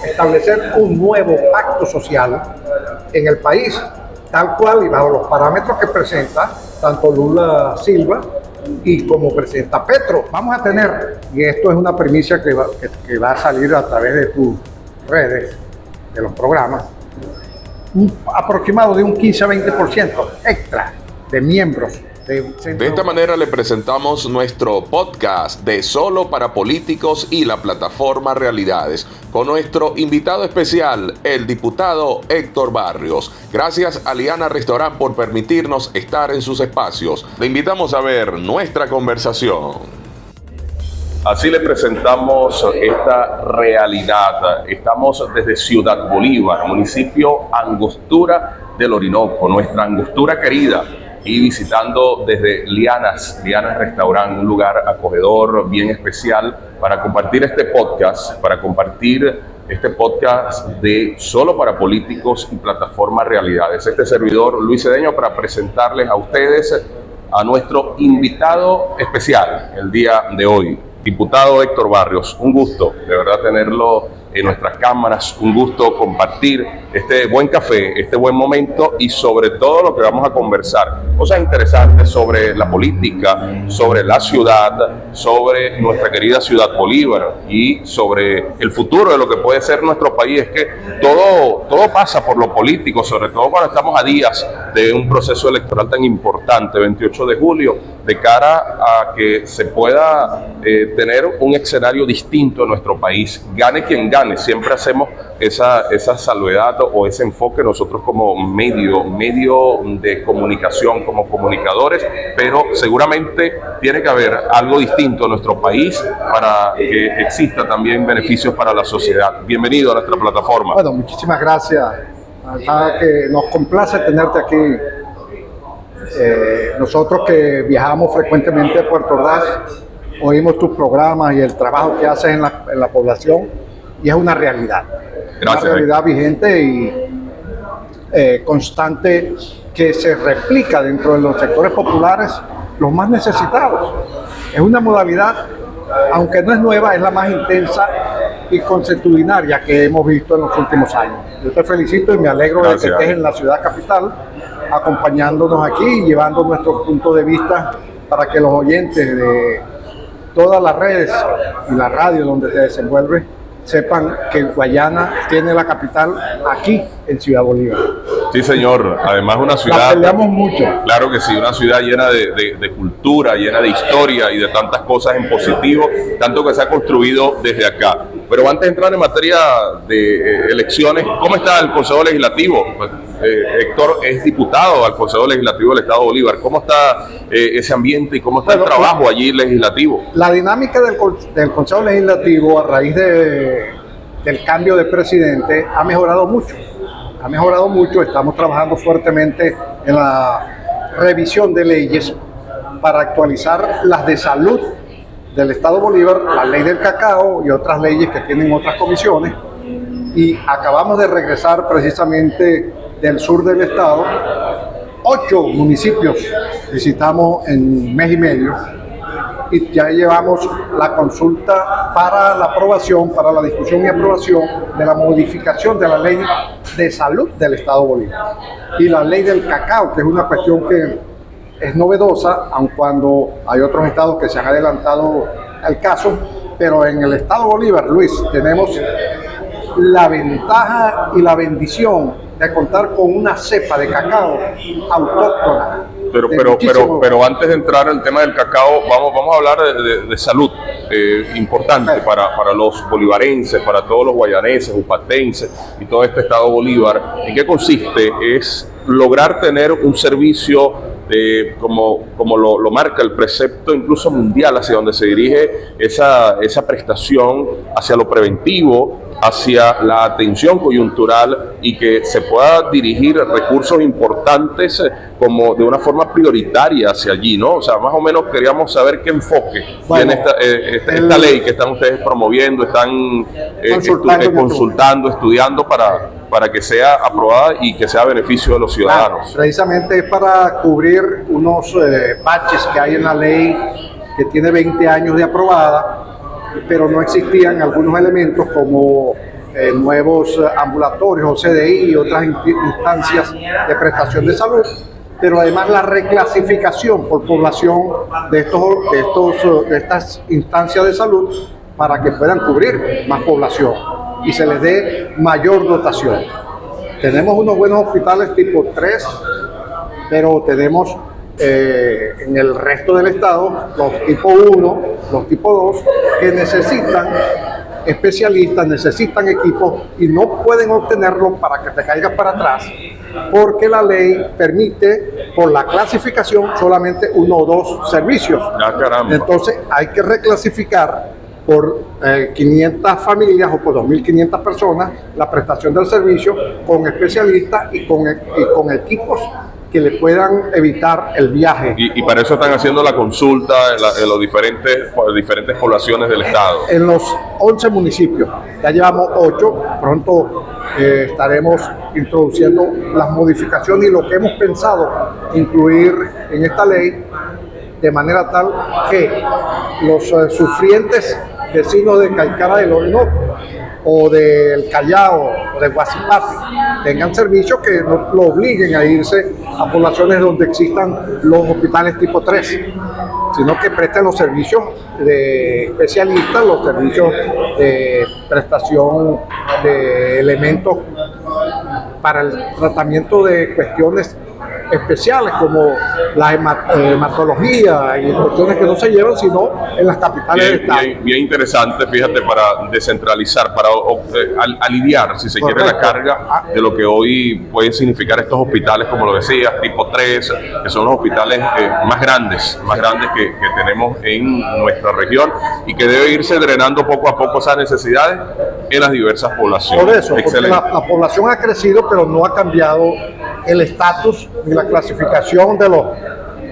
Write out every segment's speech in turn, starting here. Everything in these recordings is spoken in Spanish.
establecer un nuevo pacto social en el país, tal cual y bajo los parámetros que presenta tanto Lula Silva y como presenta Petro. Vamos a tener, y esto es una primicia que va a salir a través de tus redes, de los programas, un aproximado de un 15 a 20% extra de miembros. De esta manera le presentamos nuestro podcast de Solo para Políticos y la plataforma Realidades, con nuestro invitado especial, el diputado Héctor Barrios. Gracias a Liana Restaurant por permitirnos estar en sus espacios. Le invitamos a ver nuestra conversación. Así le presentamos esta realidad. Estamos desde Ciudad Bolívar, municipio Angostura del Orinoco, nuestra Angostura querida, y visitando desde Lianas Restaurant, un lugar acogedor, bien especial, para compartir este podcast, de Solo para Políticos y plataforma Realidades. Este servidor Luis Cedeño para presentarles a ustedes a nuestro invitado especial el día de hoy, diputado Héctor Barrios. Un gusto, de verdad, tenerlo en nuestras cámaras, un gusto compartir este buen café, este buen momento y sobre todo lo que vamos a conversar, cosas interesantes sobre la política, sobre la ciudad, sobre nuestra querida Ciudad Bolívar y sobre el futuro de lo que puede ser nuestro país. Es que todo pasa por lo político, sobre todo cuando estamos a días de un proceso electoral tan importante, 28 de julio, de cara a que se pueda tener un escenario distinto en nuestro país. Gane quien gane, siempre hacemos esa salvedad o ese enfoque nosotros como medio de comunicación, como comunicadores, pero seguramente tiene que haber algo distinto en nuestro país para que exista también beneficios para la sociedad. Bienvenido a nuestra plataforma. Bueno, muchísimas gracias. Que nos complace tenerte aquí. Nosotros que viajamos frecuentemente a Puerto Ordaz, oímos tus programas y el trabajo que haces en la población, y es una realidad. Gracias. Una realidad vigente y constante, que se replica dentro de los sectores populares, los más necesitados. Es una modalidad, aunque no es nueva, es la más intensa y consuetudinaria que hemos visto en los últimos años. Yo te felicito y me alegro de que estés en la ciudad capital, acompañándonos aquí y llevando nuestro punto de vista para que los oyentes de todas las redes y la radio donde te desenvuelves sepan que Guayana tiene la capital aquí en Ciudad Bolívar. Sí, señor. Además, una ciudad... La peleamos mucho. Claro que sí, una ciudad llena de cultura, llena de historia y de tantas cosas en positivo, tanto que se ha construido desde acá. Pero antes de entrar en materia de elecciones, ¿cómo está el Consejo Legislativo? Pues, Héctor es diputado al Consejo Legislativo del Estado de Bolívar. ¿Cómo está ese ambiente y cómo está el trabajo allí legislativo? La dinámica del Consejo Legislativo a raíz del cambio de presidente ha mejorado mucho. Estamos trabajando fuertemente en la revisión de leyes para actualizar las de salud del Estado Bolívar, la ley del cacao y otras leyes que tienen otras comisiones. Y acabamos de regresar precisamente del sur del estado. 8 municipios visitamos en mes y medio y ya llevamos la consulta para la aprobación, para la discusión y aprobación de la modificación de la ley de salud del Estado Bolívar y la ley del cacao, que es una cuestión que es novedosa, aun cuando hay otros estados que se han adelantado al caso, pero en el Estado Bolívar, Luis, tenemos la ventaja y la bendición de contar con una cepa de cacao autóctona. Pero antes de entrar al tema del cacao, vamos a hablar de salud, importante para los bolivarenses, para todos los guayaneses, upatenses y todo este estado Bolívar. ¿En qué consiste? Es lograr tener un servicio como lo marca el precepto incluso mundial, hacia donde se dirige esa prestación, hacia lo preventivo, hacia la atención coyuntural, y que se pueda dirigir recursos importantes como de una forma prioritaria hacia allí, ¿no? O sea, más o menos queríamos saber qué enfoque tiene esta ley que están ustedes promoviendo, están consultando, estudiando para que sea aprobada y que sea a beneficio de los ciudadanos. Precisamente es para cubrir unos baches que hay en la ley, que tiene 20 años de aprobada, pero no existían algunos elementos como nuevos ambulatorios o CDI y otras instancias de prestación de salud, pero además la reclasificación por población de estas instancias de salud para que puedan cubrir más población y se les dé mayor dotación. Tenemos unos buenos hospitales tipo 3, pero tenemos en el resto del estado los tipo 1, los tipo 2, que necesitan especialistas, necesitan equipos y no pueden obtenerlo para que te caigas para atrás, porque la ley permite por la clasificación solamente 1 o 2 servicios. Entonces hay que reclasificar por 500 familias o por 2.500 personas la prestación del servicio con especialistas y con equipos que le puedan evitar el viaje. Y para eso están haciendo la consulta en los diferentes poblaciones del estado. En los 11 municipios, ya llevamos 8, pronto estaremos introduciendo las modificaciones y lo que hemos pensado incluir en esta ley, de manera tal que los sufrientes vecinos de Caicara del Orinoco o del Callao o de Guasipapi tengan servicios que no lo obliguen a irse a poblaciones donde existan los hospitales tipo 3, sino que presten los servicios de especialistas, los servicios de prestación de elementos para el tratamiento de cuestiones especiales como la hematología y cuestiones que no se llevan sino en las capitales del estado. Bien interesante, fíjate, para descentralizar, para aliviar, si se quiere, la carga de lo que hoy pueden significar estos hospitales, como lo decías, tipo 3, que son los hospitales más grandes que tenemos en nuestra región y que debe irse drenando poco a poco esas necesidades en las diversas poblaciones. Por eso, porque la población ha crecido, pero no ha cambiado el estatus ni la clasificación de los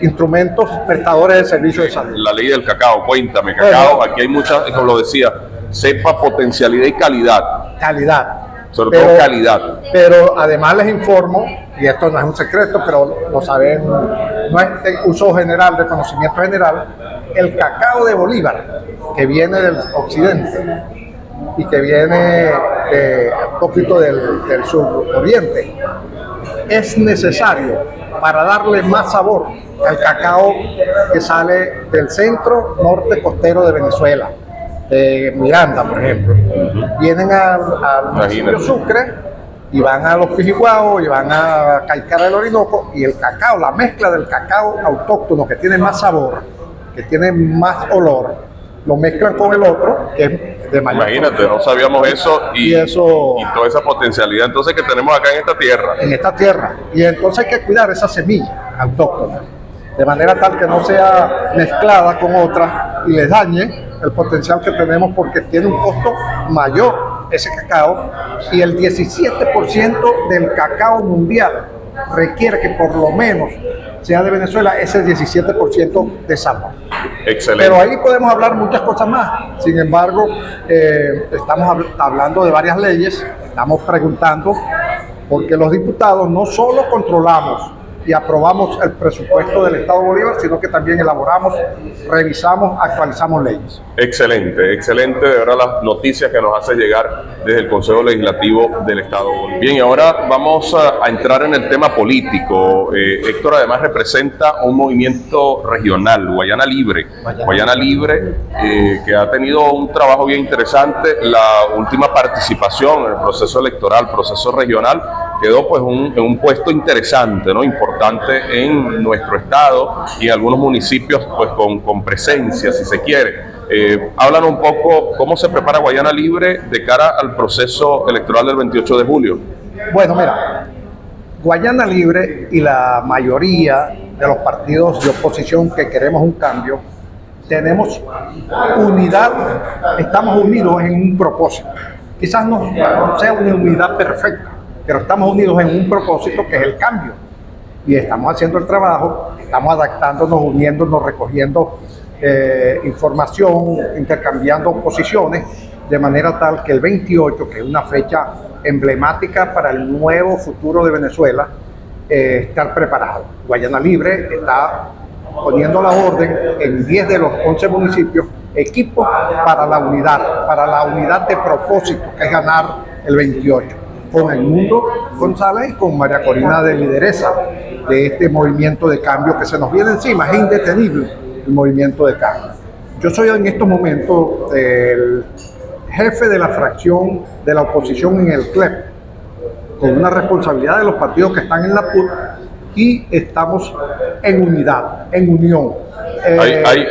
instrumentos prestadores de servicios de salud. La ley del cacao, cuéntame, cacao, aquí hay muchas, como lo decía, cepa, potencialidad y calidad. Calidad. Sobre todo calidad. Pero además les informo, y esto no es un secreto, pero lo saben, no es de uso general, de conocimiento general, el cacao de Bolívar, que viene del occidente y que viene un poquito del suroriente, es necesario para darle más sabor al cacao que sale del centro norte costero de Venezuela, de Miranda, por ejemplo. Vienen al municipio Sucre y van a los Pijiguao y van a Caicara del Orinoco, y el cacao, la mezcla del cacao autóctono que tiene más sabor, que tiene más olor, lo mezclan con el otro, que es de mayor. Imagínate, no sabíamos eso y toda esa potencialidad entonces que tenemos acá en esta tierra. En esta tierra. Y entonces hay que cuidar esa semilla autóctona, de manera tal que no sea mezclada con otras y les dañe el potencial que tenemos, porque tiene un costo mayor ese cacao, y el 17% del cacao mundial requiere que por lo menos sea de Venezuela ese 17% de sabor. Excelente. Pero ahí podemos hablar muchas cosas más. Sin embargo, estamos hablando de varias leyes, estamos preguntando, porque los diputados no solo controlamos y aprobamos el presupuesto del Estado de Bolívar, sino que también elaboramos, revisamos, actualizamos leyes. Excelente, excelente, de verdad, las noticias que nos hace llegar desde el Consejo Legislativo del Estado de Bolívar. Bien, y ahora vamos a entrar en el tema político. Héctor además representa un movimiento regional, Guayana Libre. Guayana Libre, que ha tenido un trabajo bien interesante. La última participación en el proceso electoral, proceso regional, quedó pues en un puesto interesante, ¿no? Importante en nuestro estado y en algunos municipios pues con presencia, si se quiere. Háblanos un poco cómo se prepara Guayana Libre de cara al proceso electoral del 28 de julio. Bueno, mira, Guayana Libre y la mayoría de los partidos de oposición que queremos un cambio, tenemos unidad, estamos unidos en un propósito. Quizás no sea una unidad perfecta, pero estamos unidos en un propósito que es el cambio. Y estamos haciendo el trabajo, estamos adaptándonos, uniéndonos, recogiendo información, intercambiando posiciones, de manera tal que el 28, que es una fecha emblemática para el nuevo futuro de Venezuela, estar preparado. Guayana Libre está poniendo la orden en 10 de los 11 municipios, equipos para la unidad de propósito, que es ganar el 28, con Edmundo González y con María Corina de lideresa de este movimiento de cambio que se nos viene encima. Es indetenible el movimiento de cambio. Yo soy en estos momentos el jefe de la fracción de la oposición en el CLEP, con una responsabilidad de los partidos que están en la PUT, y estamos en unidad, en unión.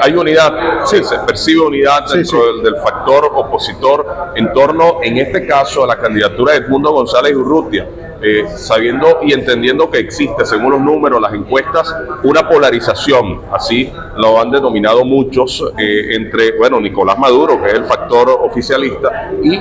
Hay unidad, sí, se percibe unidad dentro del factor opositor en torno, en este caso, a la candidatura de Edmundo González Urrutia, sabiendo y entendiendo que existe, según los números, las encuestas, una polarización, así lo han denominado muchos, entre, bueno, Nicolás Maduro, que es el factor oficialista, y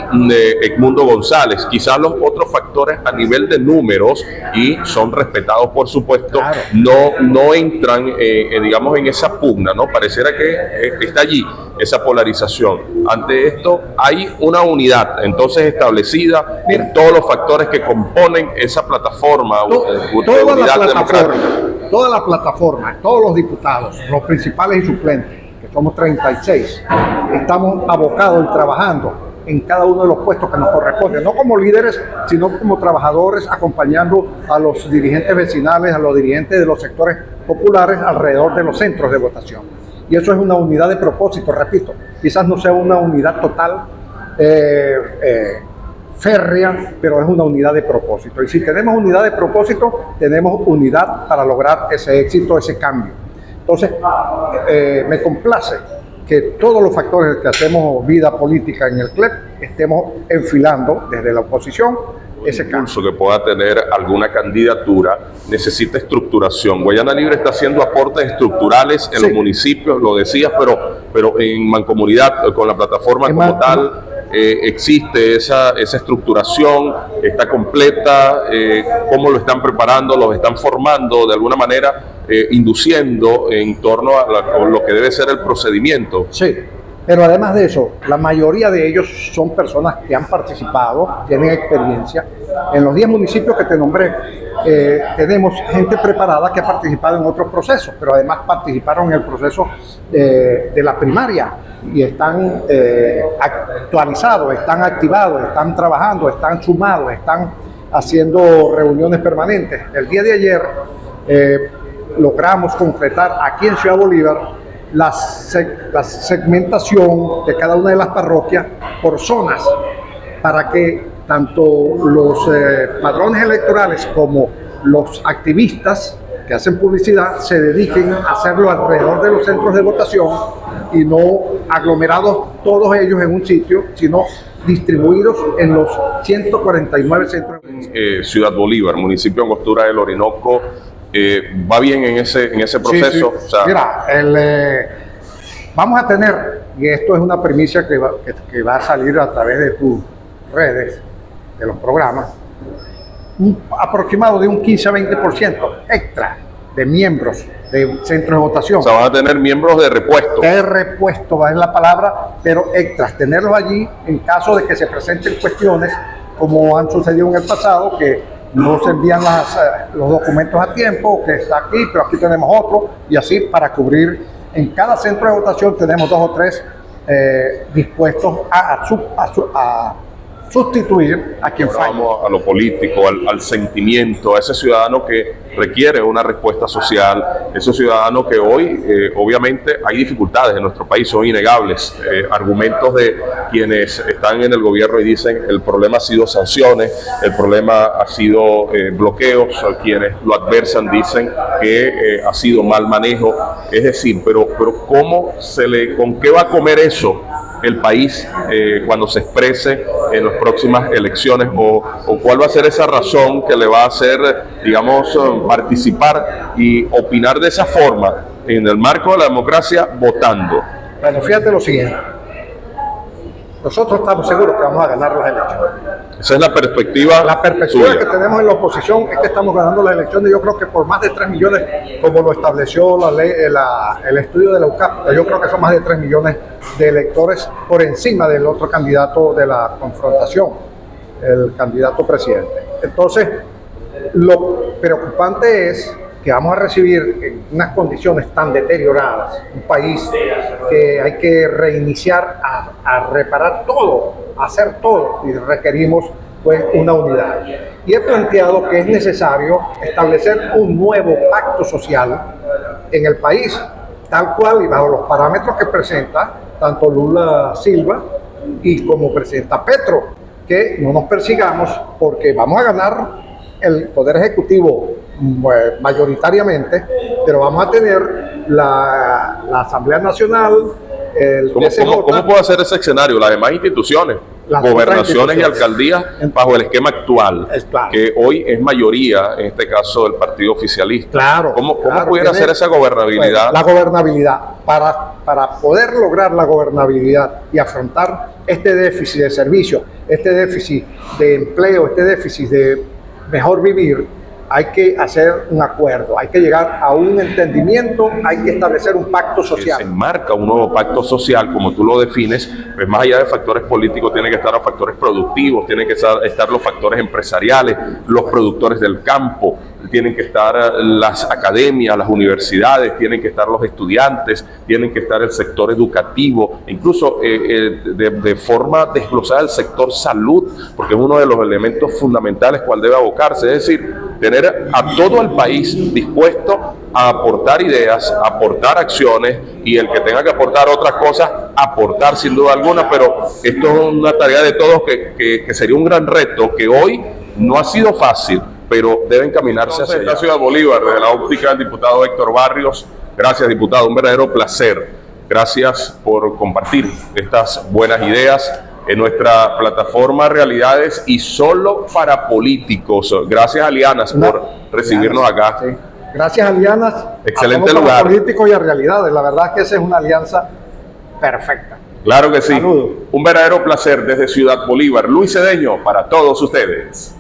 Edmundo González. Quizás los otros factores a nivel de números, y son respetados por supuesto, claro, no entran, digamos, en esa pugna, ¿no? Pareciera que está allí esa polarización. Ante esto hay una unidad entonces establecida en todos los factores que componen esa plataforma de unidad democrática. Toda la plataforma, todos los diputados, los principales y suplentes, que somos 36, estamos abocados y trabajando en cada uno de los puestos que nos corresponden, no como líderes, sino como trabajadores, acompañando a los dirigentes vecinales, a los dirigentes de los sectores populares alrededor de los centros de votación. Y eso es una unidad de propósito, repito, quizás no sea una unidad total, férrea, pero es una unidad de propósito. Y si tenemos unidad de propósito, tenemos unidad para lograr ese éxito, ese cambio. Entonces, me complace que todos los factores que hacemos vida política en el CLEP estemos enfilando desde la oposición ese impulso que pueda tener alguna candidatura necesita estructuración. Guayana Libre está haciendo aportes estructurales en los municipios, lo decías, pero en mancomunidad con la plataforma como tal. Existe esa estructuración, está completa, cómo lo están preparando, los están formando de alguna manera, induciendo en torno a lo que debe ser el procedimiento. Sí, pero además de eso, la mayoría de ellos son personas que han participado, tienen experiencia. En los 10 municipios que te nombré, tenemos gente preparada que ha participado en otros procesos, pero además participaron en el proceso de la primaria y están actualizados, están activados, están trabajando, están sumados, están haciendo reuniones permanentes. El día de ayer logramos concretar aquí en Ciudad Bolívar la segmentación de cada una de las parroquias por zonas, para que tanto los padrones electorales como los activistas que hacen publicidad se dediquen a hacerlo alrededor de los centros de votación y no aglomerados todos ellos en un sitio, sino distribuidos en los 149 centros. Ciudad Bolívar, municipio Angostura del Orinoco, ¿va bien en ese proceso? Sí, sí. O sea, mira, vamos a tener, y esto es una primicia que va a salir a través de tus redes, de los programas, un aproximado de un 15 a 20% extra de miembros de centros de votación. O sea, van a tener miembros de repuesto. De repuesto, va en la palabra, pero extras, tenerlos allí en caso de que se presenten cuestiones como han sucedido en el pasado, que no se envían los documentos a tiempo, que está aquí, pero aquí tenemos otro, y así para cubrir. En cada centro de votación tenemos 2 o 3 dispuestos a sustituir a quien falla. Vamos a lo político, al sentimiento, a ese ciudadano que requiere una respuesta social, ese ciudadano que hoy, obviamente, hay dificultades en nuestro país, son innegables. Argumentos de quienes están en el gobierno y dicen el problema ha sido sanciones, el problema ha sido bloqueos, quienes lo adversan dicen que ha sido mal manejo. Es decir, pero ¿con qué va a comer eso el país cuando se exprese en las próximas elecciones, o cuál va a ser esa razón que le va a hacer, digamos, participar y opinar de esa forma en el marco de la democracia votando? Bueno, fíjate lo siguiente, nosotros estamos seguros que vamos a ganar las elecciones. Esa es la perspectiva. La perspectiva que tenemos en la oposición es que estamos ganando las elecciones, yo creo que por más de 3 millones, como lo estableció la ley, el estudio de la UCAP. Yo creo que son más de 3 millones de electores por encima del otro candidato de la confrontación, el candidato presidente. Entonces, lo preocupante es que vamos a recibir en unas condiciones tan deterioradas, un país que hay que reiniciar, a reparar todo, a hacer todo, y requerimos fue una unidad. Y he planteado que es necesario establecer un nuevo pacto social en el país, tal cual y bajo los parámetros que presenta tanto Lula Silva y como presenta Petro, que no nos persigamos porque vamos a ganar el Poder Ejecutivo mayoritariamente, pero vamos a tener la Asamblea Nacional, el ¿Cómo puede hacer ese escenario? Las demás instituciones, gobernaciones y alcaldías bajo el esquema actual, claro, que hoy es mayoría, en este caso del partido oficialista. Claro. ¿Cómo pudiera hacer esa gobernabilidad? Bueno, la gobernabilidad, para poder lograr la gobernabilidad y afrontar este déficit de servicios, este déficit de empleo, este déficit de mejor vivir, hay que hacer un acuerdo, hay que llegar a un entendimiento, hay que establecer un pacto social. Se enmarca un nuevo pacto social, como tú lo defines, pues más allá de factores políticos, tienen que estar los factores productivos, tienen que estar los factores empresariales, los productores del campo, tienen que estar las academias, las universidades, tienen que estar los estudiantes, tienen que estar el sector educativo, incluso de forma desglosada el sector salud, porque es uno de los elementos fundamentales cual debe abocarse, es decir, tener a todo el país dispuesto a aportar ideas, a aportar acciones, y el que tenga que aportar otras cosas, aportar sin duda alguna, pero esto es una tarea de todos que sería un gran reto que hoy no ha sido fácil, pero deben caminarse hacia la Ciudad Bolívar, desde la óptica del diputado Héctor Barrios. Gracias, diputado, un verdadero placer. Gracias por compartir estas buenas ideas en nuestra plataforma Realidades y Solo para Políticos. Gracias, Alianas, por recibirnos acá. Sí. Gracias, Alianas. Excelente lugar. Políticos y a Realidades. La verdad es que esa es una alianza perfecta. Claro que sí. Saludos. Un verdadero placer desde Ciudad Bolívar. Luis Cedeño para todos ustedes.